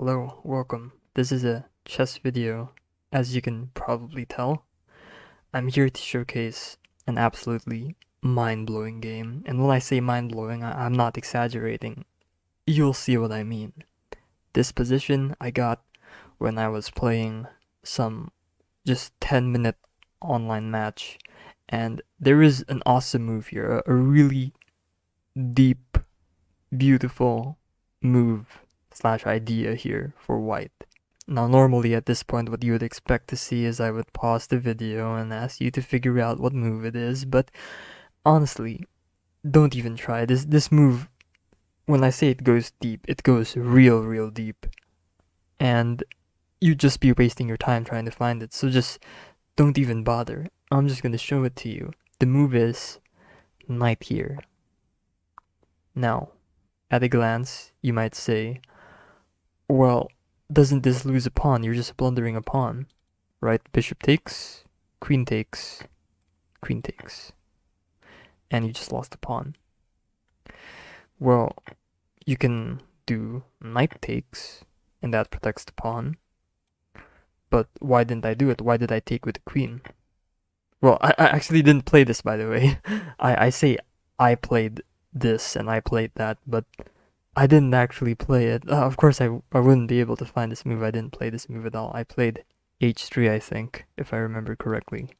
Hello, welcome. This is a chess video. As you can probably tell, I'm here to showcase an absolutely mind-blowing game. And when I say mind-blowing, I'm not exaggerating. You'll see what I mean. This position I got when I was playing some just 10-minute online match. And there is an awesome move here, a really deep, beautiful move slash idea here for white. Now, normally at this point, what you would expect to see is I would pause the video and ask you to figure out what move it is, but honestly, don't even try. This move, when I say it goes deep, it goes real deep. And you'd just be wasting your time trying to find it, so just don't even bother. I'm just gonna show it to you. The move is knight here. Now, at a glance, you might say, well, doesn't this lose a pawn? You're just blundering a pawn, right? Bishop takes, queen takes, queen takes, and you just lost a pawn. Well, you can do knight takes, and that protects the pawn. But why didn't I do it? Why did I take with the queen? Well, I actually didn't play this, by the way. I say I played this and I played that, but I didn't actually play it. Of course, I wouldn't be able to find this move. I didn't play this move at all. I played h3, I think, if I remember correctly.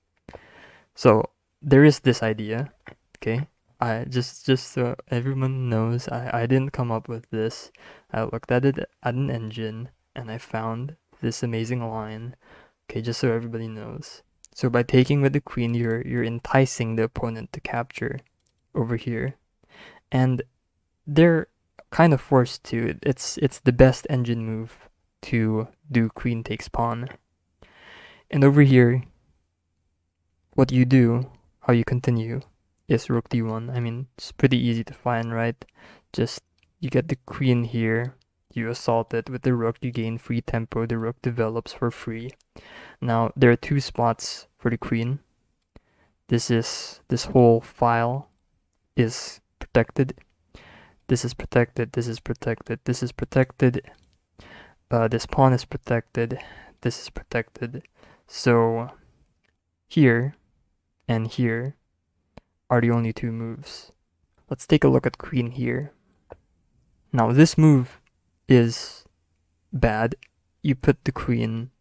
So there is this idea, okay? I just so everyone knows, I didn't come up with this. I looked at it at an engine and I found this amazing line. Okay, just so everybody knows. So by taking with the queen, you're enticing the opponent to capture over here, and they're kind of forced to. It's the best engine move to do queen takes pawn. And over here, what you do, how you continue, is rook d1. I mean, it's pretty easy to find, right? Just you get the queen here, you assault it with the rook, you gain free tempo, the rook develops for free. Now, there are two spots for the queen. This whole file is protected. This is protected, this is protected, this is protected. This pawn is protected, this is protected. So here and here are the only two moves. Let's take a look at queen here. Now this move is bad. You put the queen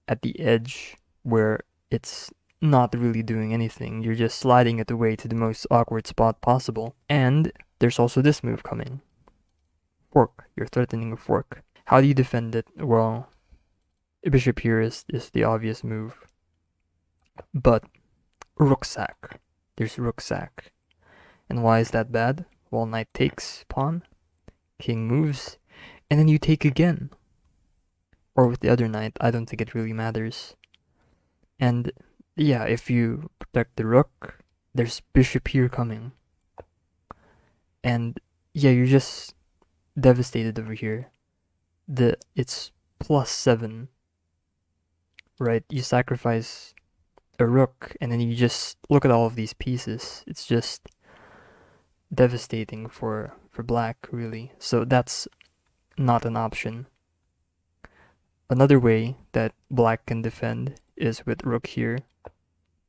at the edge where it's not really doing anything. You're just sliding it away to the most awkward spot possible. And there's also this move coming. Fork. You're threatening a fork. How do you defend it? Well, bishop here is the obvious move. But rook sack. There's rook sack. And why is that bad? Well, knight takes pawn, king moves, and then you take again. Or with the other knight, I don't think it really matters. And yeah, if you protect the rook, there's bishop here coming. And yeah, you're just devastated over here. It's +7, right? You sacrifice a rook, and then you just look at all of these pieces. It's just devastating for black, really. So that's not an option. Another way that black can defend is with rook here,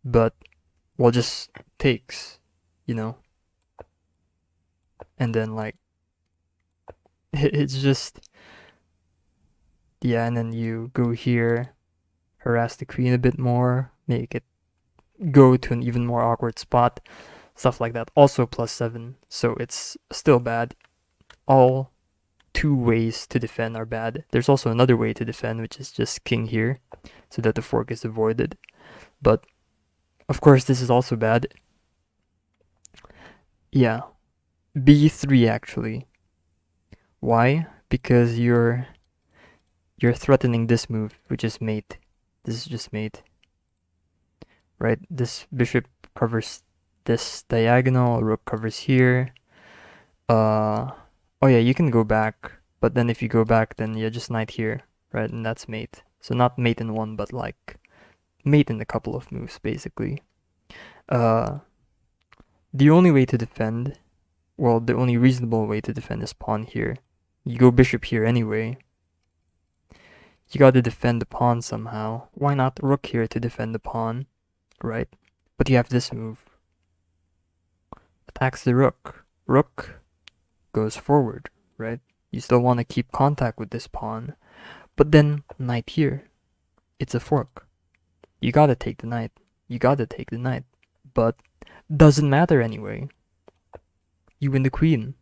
but well, just takes, you know. And then like it's just, yeah, and then you go here, harass the queen a bit more, make it go to an even more awkward spot, stuff like that. Also +7, so it's still bad. All two ways to defend are bad. There's also another way to defend, which is just king here, so that the fork is avoided. But of course, this is also bad. Yeah, b3 actually. Why? Because you're threatening this move, which is mate. This is just mate. Right? This bishop covers this diagonal, rook covers here. Oh yeah, you can go back, but then if you go back, then you just knight here, right? And that's mate. So not mate in one, but like mate in a couple of moves, basically. The only way to defend, well, the only reasonable way to defend is pawn here. You go bishop here anyway. you gotta defend the pawn somehow. Why not rook here to defend the pawn, right? But you have this move. Attacks the rook. Rook goes forward, right? You still want to keep contact with this pawn. But then, knight here. It's a fork. You gotta take the knight. You gotta take the knight. But doesn't matter anyway. You win the queen.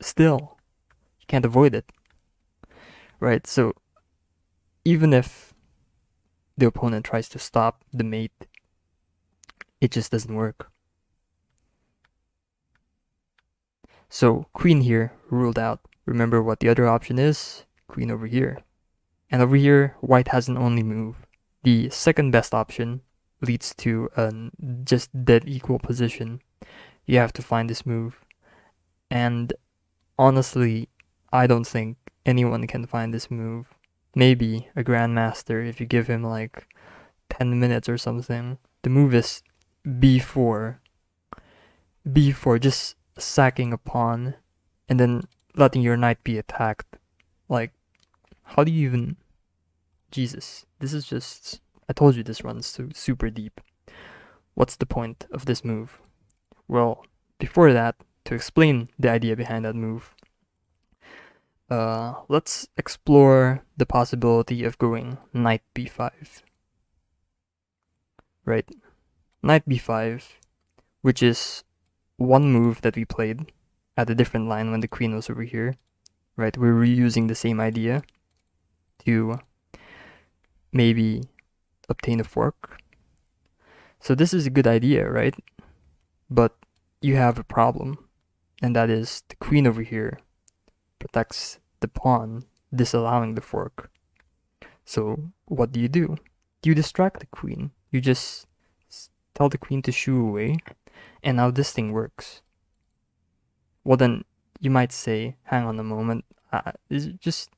Still. You can't avoid it. Right? So, even if the opponent tries to stop the mate, it just doesn't work. So, queen here ruled out. Remember what the other option is? Queen over here. And over here, white has an only move. The second best option leads to a just dead equal position. You have to find this move. And honestly, I don't think anyone can find this move. Maybe a grandmaster if you give him like 10 minutes or something. The move is b4. b4, just sacking a pawn and then letting your knight be attacked. Like, how do you even... Jesus, this is just... I told you this runs super deep. What's the point of this move? Well, before that, to explain the idea behind that move, let's explore the possibility of going knight b5. Right? Knight b5, which is one move that we played at a different line when the queen was over here. Right? We're reusing the same idea to maybe obtain a fork. So this is a good idea, right? But you have a problem, and that is the queen over here protects the pawn, disallowing the fork. So what do? You distract the queen. You just tell the queen to shoo away, and now this thing works. Well then, you might say, hang on a moment, is it just...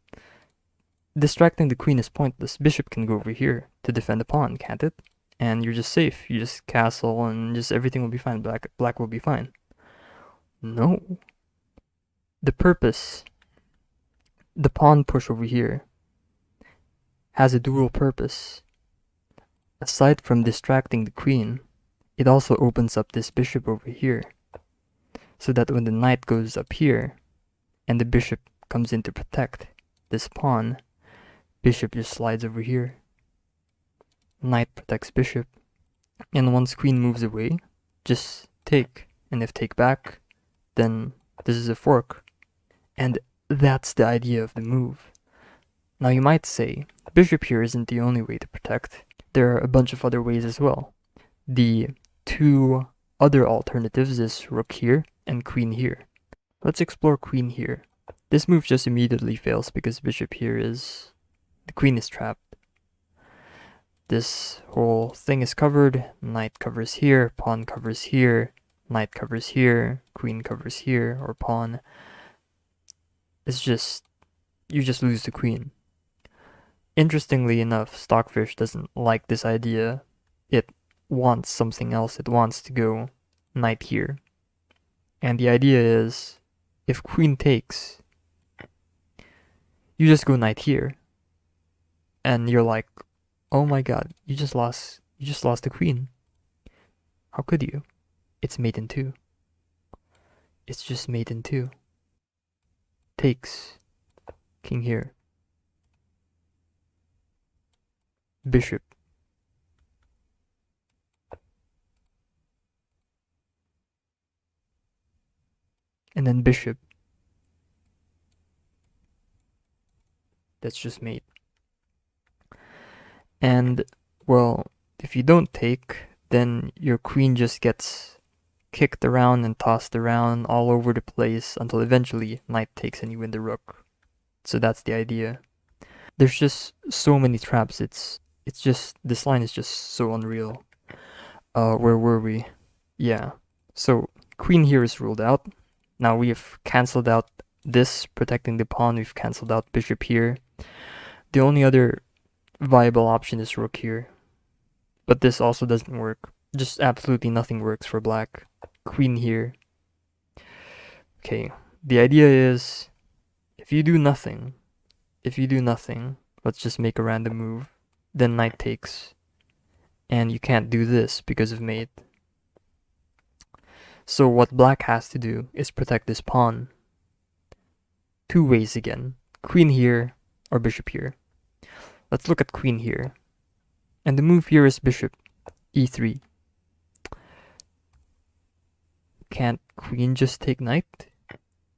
distracting the queen is pointless. Bishop can go over here to defend the pawn, can't it? And you're just safe. You just castle and just everything will be fine. Black will be fine. No. The purpose, the pawn push over here, has a dual purpose. Aside from distracting the queen, it also opens up this bishop over here, so that when the knight goes up here and the bishop comes in to protect this pawn, bishop just slides over here. Knight protects bishop. And once queen moves away, just take. And if take back, then this is a fork. And that's the idea of the move. Now you might say, bishop here isn't the only way to protect. There are a bunch of other ways as well. The two other alternatives is rook here and queen here. Let's explore queen here. This move just immediately fails because bishop here is... the queen is trapped. This whole thing is covered. Knight covers here, pawn covers here, knight covers here, queen covers here, or pawn. It's just... you just lose the queen. Interestingly enough, Stockfish doesn't like this idea. It wants something else. It wants to go knight here. And the idea is, if queen takes, you just go knight here. And you're like, oh my god, you just lost the queen. How could you? It's mate in 2. It's just mate in 2. Takes. King here. Bishop. And then bishop. That's just mate. And, well, if you don't take, then your queen just gets kicked around and tossed around all over the place until eventually knight takes and you win the rook. So that's the idea. There's just so many traps. It's just, this line is just so unreal. Where were we? Yeah. So queen here is ruled out. Now we have cancelled out this protecting the pawn. We've cancelled out bishop here. The only other viable option is rook here. But this also doesn't work. Just absolutely nothing works for black. Queen here. Okay. The idea is, if you do nothing, let's Let's just make a random move. Then knight takes. And you can't do this because of mate. So what black has to do is protect this pawn. Two ways again. Queen here or bishop here. Let's look at queen here. And the move here is bishop e3. Can't queen just take knight?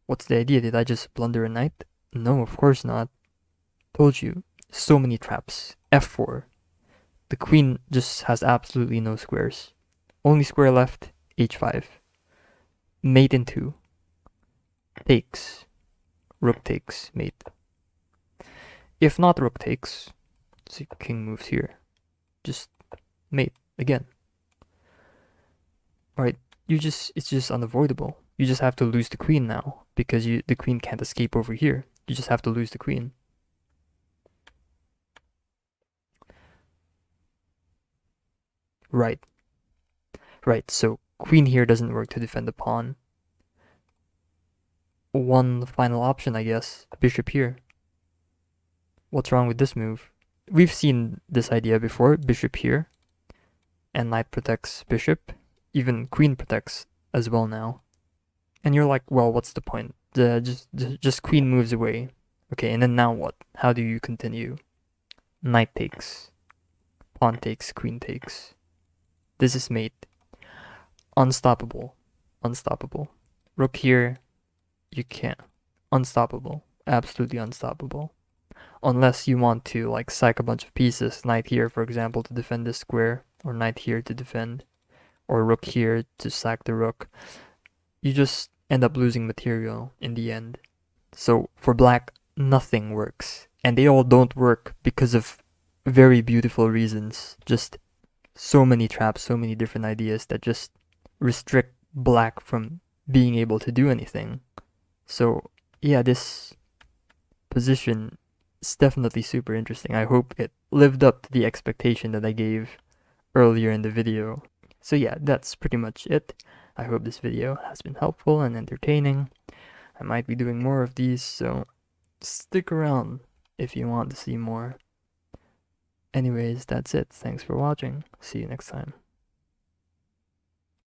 What's the idea? Did I just blunder a knight? No, of course not. Told you. So many traps. f4. The queen just has absolutely no squares. Only square left, h5. Mate in 2. Takes. Rook takes, mate. If not rook takes, see, king moves here. Just mate again. Alright, it's just unavoidable. You just have to lose the queen now, because the queen can't escape over here. You just have to lose the queen. Right. Right, so queen here doesn't work to defend the pawn. One final option, I guess. Bishop here. What's wrong with this move? We've seen this idea before. Bishop here. And knight protects bishop. Even queen protects as well now. And you're like, well, what's the point? Just queen moves away. Okay, and then now what? How do you continue? Knight takes. Pawn takes, queen takes. This is mate. Unstoppable. Unstoppable. Rook here. You can't. Unstoppable. Absolutely unstoppable. Unless you want to like sack a bunch of pieces. Knight here, for example, to defend this square. Or knight here to defend. Or rook here to sack the rook. You just end up losing material in the end. So for black, nothing works. And they all don't work because of very beautiful reasons. Just so many traps, so many different ideas that just restrict black from being able to do anything. So yeah, this position is definitely super interesting. I hope it lived up to the expectation that I gave earlier in the video. So yeah, that's pretty much it. I hope this video has been helpful and entertaining. I might be doing more of these, so stick around if you want to see more. Anyways, that's it. Thanks for watching. See you next time.